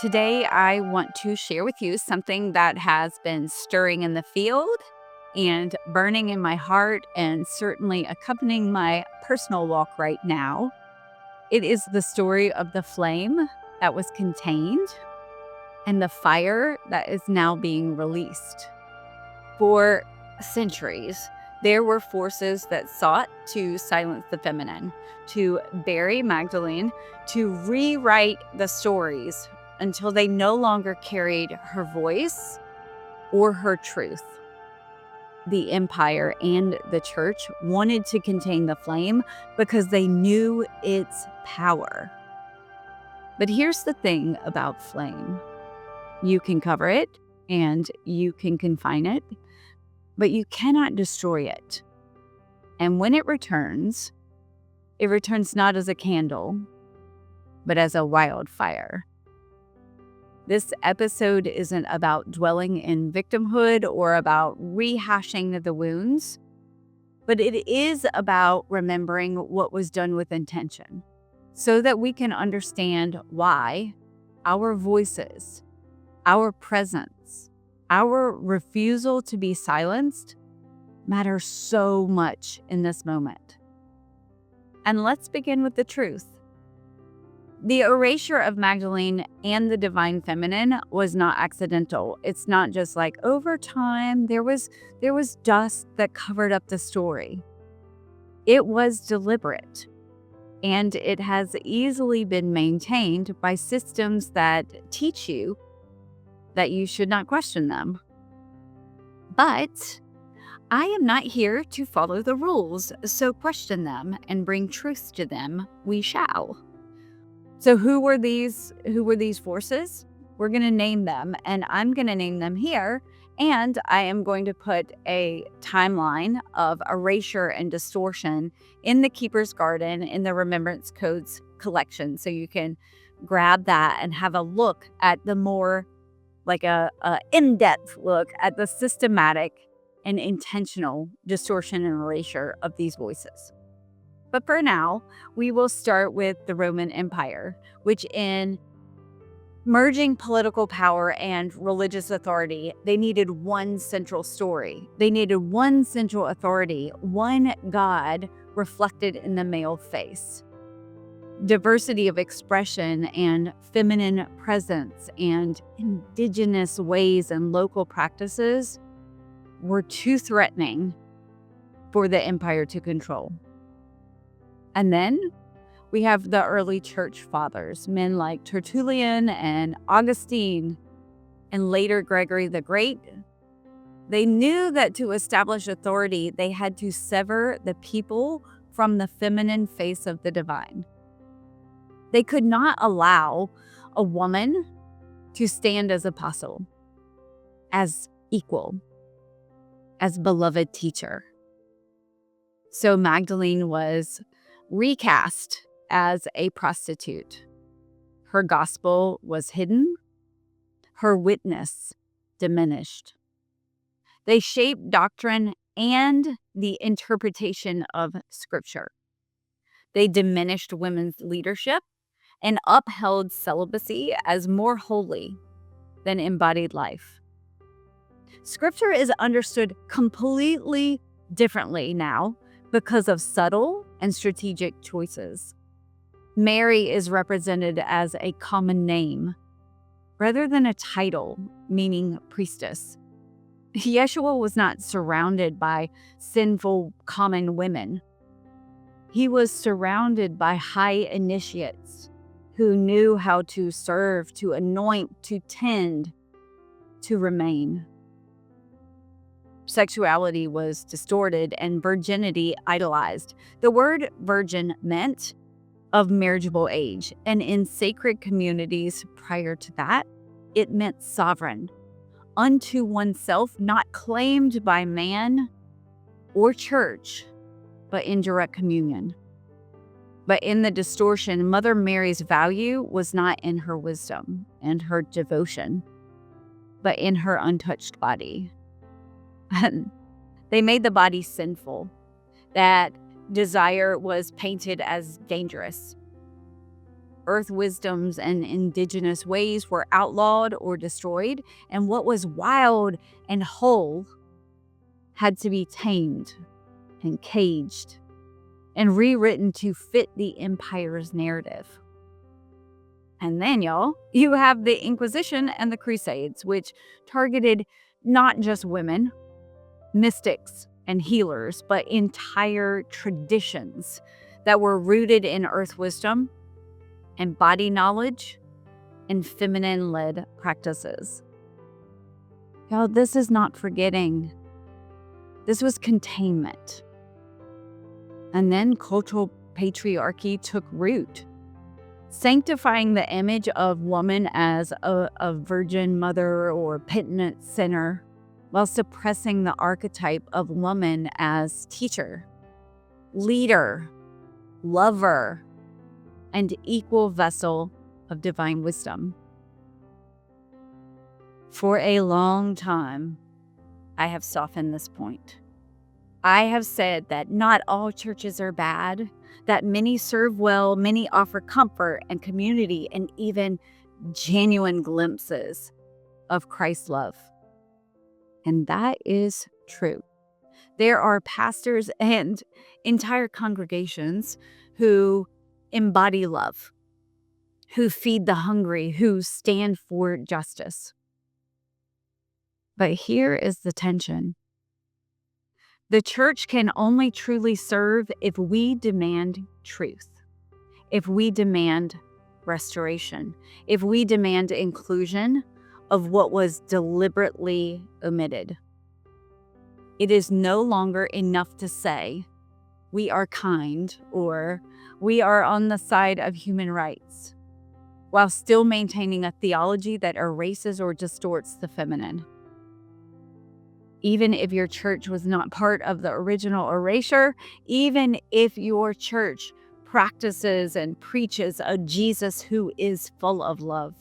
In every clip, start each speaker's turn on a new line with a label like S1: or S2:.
S1: Today, I want to share with you something that has been stirring in the field and burning in my heart, and certainly accompanying my personal walk right now. It is the story of the flame that was contained and the fire that is now being released. For centuries, there were forces that sought to silence the feminine, to bury Magdalene, to rewrite the stories until they no longer carried her voice or her truth. The empire and the church wanted to contain the flame because they knew its power. But here's the thing about flame: you can cover it and you can confine it, but you cannot destroy it. And when it returns not as a candle, but as a wildfire. This episode isn't about dwelling in victimhood or about rehashing the wounds, but it is about remembering what was done with intention so that we can understand why our voices, our presence, our refusal to be silenced matter so much in this moment. And let's begin with the truth. The erasure of Magdalene and the divine feminine was not accidental. It's not just like over time there was dust that covered up the story. It was deliberate, and it has easily been maintained by systems that teach you that you should not question them. But I am not here to follow the rules, so question them and bring truth to them we shall. So who were these forces? We're going to name them, and I'm going to name them here, and I am going to put a timeline of erasure and distortion in the Keeper's Garden in the Remembrance Codes collection, so you can grab that and have a look at the more like a in-depth look at the systematic and intentional distortion and erasure of these voices. But for now, we will start with the Roman Empire, which in merging political power and religious authority, they needed one central story. They needed one central authority, one God reflected in the male face. Diversity of expression and feminine presence and indigenous ways and local practices were too threatening for the empire to control. And then we have the early church fathers, men like Tertullian and Augustine, and later Gregory the Great. They knew that to establish authority, they had to sever the people from the feminine face of the divine. They could not allow a woman to stand as apostle, as equal, as beloved teacher. So Magdalene was recast as a prostitute. Her gospel was hidden, her witness diminished. They shaped doctrine and the interpretation of Scripture. They diminished women's leadership and upheld celibacy as more holy than embodied life. Scripture is understood completely differently now because of subtle and strategic choices. Mary is represented as a common name rather than a title, meaning priestess. Yeshua was not surrounded by sinful common women. He was surrounded by high initiates who knew how to serve, to anoint, to tend, to remain. Sexuality was distorted and virginity idolized. The word virgin meant of marriageable age, and in sacred communities prior to that, it meant sovereign, unto oneself, not claimed by man or church, but in direct communion. But in the distortion, Mother Mary's value was not in her wisdom and her devotion, but in her untouched body. They made the body sinful. That desire was painted as dangerous. Earth wisdoms and indigenous ways were outlawed or destroyed, and what was wild and whole had to be tamed and caged and rewritten to fit the empire's narrative. And then, y'all, you have the Inquisition and the Crusades, which targeted not just women, mystics, and healers, but entire traditions that were rooted in earth wisdom and body knowledge and feminine-led practices. Y'all, this is not forgetting. This was containment. And then cultural patriarchy took root, sanctifying the image of woman as a virgin mother or penitent sinner, while suppressing the archetype of woman as teacher, leader, lover, and equal vessel of divine wisdom. For a long time, I have softened this point. I have said that not all churches are bad, that many serve well, many offer comfort and community, and even genuine glimpses of Christ's love. And that is true. There are pastors and entire congregations who embody love, who feed the hungry, who stand for justice. But here is the tension. The church can only truly serve if we demand truth, if we demand restoration, if we demand inclusion of what was deliberately omitted. It is no longer enough to say, we are kind, or we are on the side of human rights, while still maintaining a theology that erases or distorts the feminine. Even if your church was not part of the original erasure, even if your church practices and preaches a Jesus who is full of love,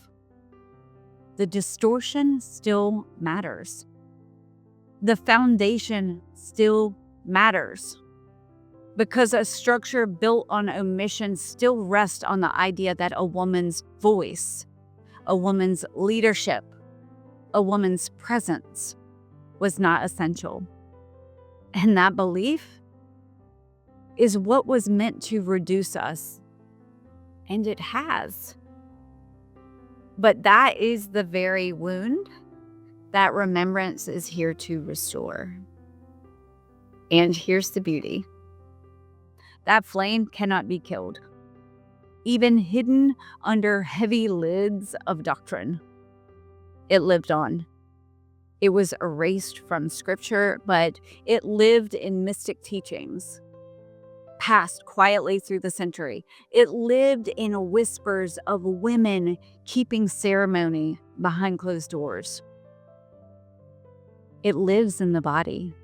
S1: the distortion still matters. The foundation still matters, because a structure built on omission still rests on the idea that a woman's voice, a woman's leadership, a woman's presence was not essential. And that belief is what was meant to reduce us. And it has. But that is the very wound that remembrance is here to restore. And here's the beauty. That flame cannot be killed, even hidden under heavy lids of doctrine. It lived on. It was erased from scripture, but it lived in mystic teachings, passed quietly through the century. It lived in whispers of women keeping ceremony behind closed doors. It lives in the body,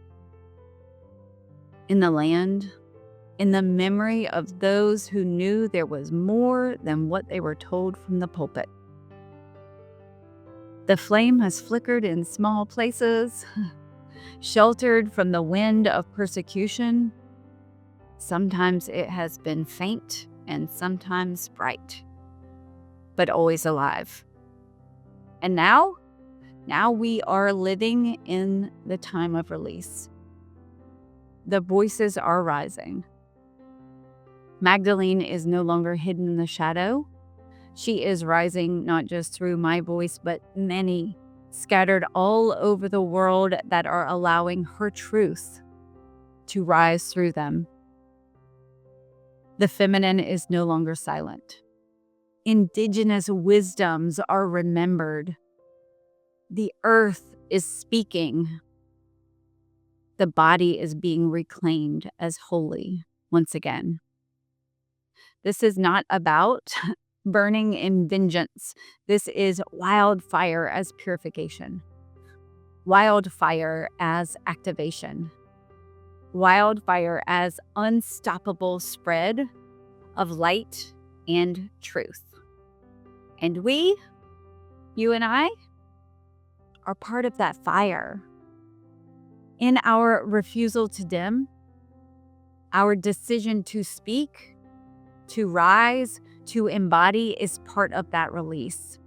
S1: in the land, in the memory of those who knew there was more than what they were told from the pulpit. The flame has flickered in small places, sheltered from the wind of persecution. Sometimes it has been faint and sometimes bright, but always alive. And now we are living in the time of release. The voices are rising. Magdalene is no longer hidden in the shadow. She is rising not just through my voice, but many scattered all over the world that are allowing her truth to rise through them. The feminine is no longer silent. Indigenous wisdoms are remembered. The earth is speaking. The body is being reclaimed as holy once again. This is not about burning in vengeance. This is wildfire as purification. Wildfire as activation. Wildfire as unstoppable spread of light and truth. And we, you and I, are part of that fire. In our refusal to dim, our decision to speak, to rise, to embody is part of that release.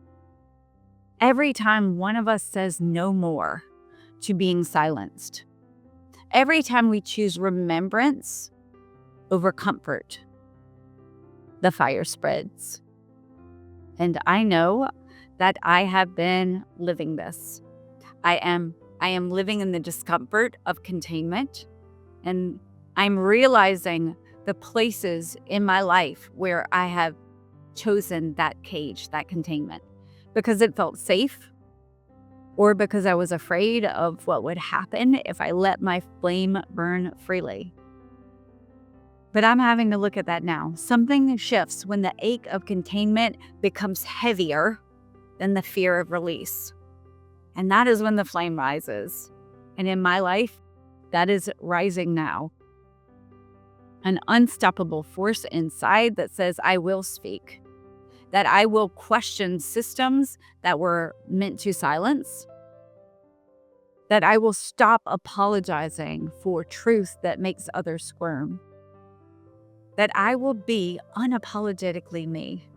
S1: Every time one of us says no more to being silenced, every time we choose remembrance over comfort, the fire spreads. And I know that I have been living this. I am living in the discomfort of containment, and I'm realizing the places in my life where I have chosen that cage, that containment, because it felt safe, or because I was afraid of what would happen if I let my flame burn freely. But I'm having to look at that now. Something shifts when the ache of containment becomes heavier than the fear of release. And that is when the flame rises. And in my life, that is rising now. An unstoppable force inside that says, I will speak, that I will question systems that were meant to silence, that I will stop apologizing for truth that makes others squirm, that I will be unapologetically me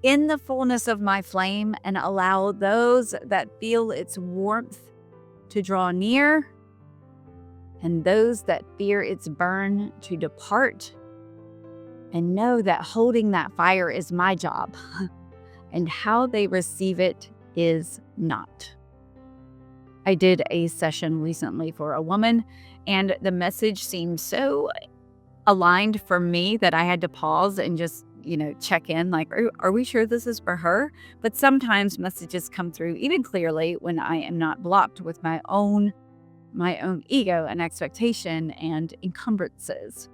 S1: in the fullness of my flame and allow those that feel its warmth to draw near and those that fear its burn to depart, and know that holding that fire is my job and how they receive it is not. I did a session recently for a woman, and the message seemed so aligned for me that I had to pause and just, check in, like, are we sure this is for her? But sometimes messages come through even clearly when I am not blocked with my own ego and expectation and encumbrances.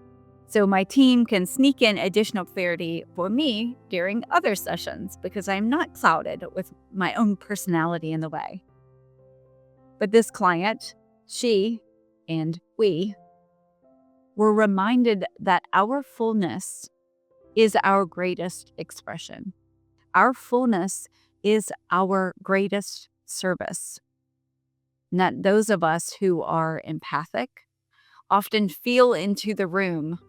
S1: So my team can sneak in additional clarity for me during other sessions because I'm not clouded with my own personality in the way. But this client, she and we, were reminded that our fullness is our greatest expression. Our fullness is our greatest service. And that those of us who are empathic often feel into the room.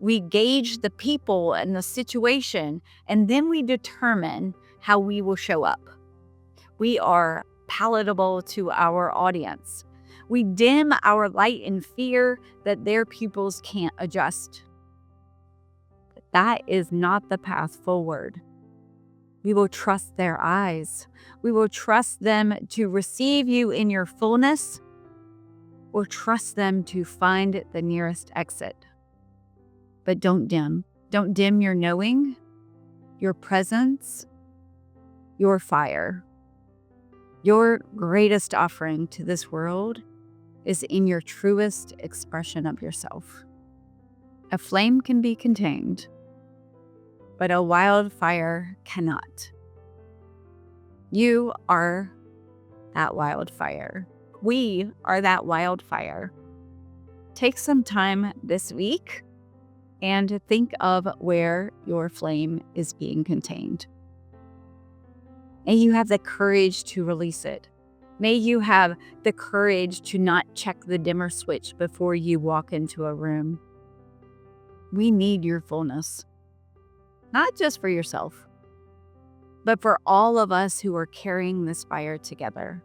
S1: We gauge the people and the situation, and then we determine how we will show up. We are palatable to our audience. We dim our light in fear that their pupils can't adjust. But that is not the path forward. We will trust their eyes. We will trust them to receive you in your fullness, or trust them to find the nearest exit. But don't dim. Don't dim your knowing, your presence, your fire. Your greatest offering to this world is in your truest expression of yourself. A flame can be contained, but a wildfire cannot. You are that wildfire. We are that wildfire. Take some time this week and think of where your flame is being contained. May you have the courage to release it. May you have the courage to not check the dimmer switch before you walk into a room. We need your fullness, not just for yourself, but for all of us who are carrying this fire together.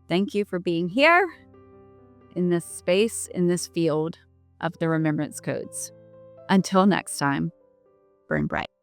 S1: Thank you for being here in this space, in this field of the remembrance codes. Until next time, burn bright.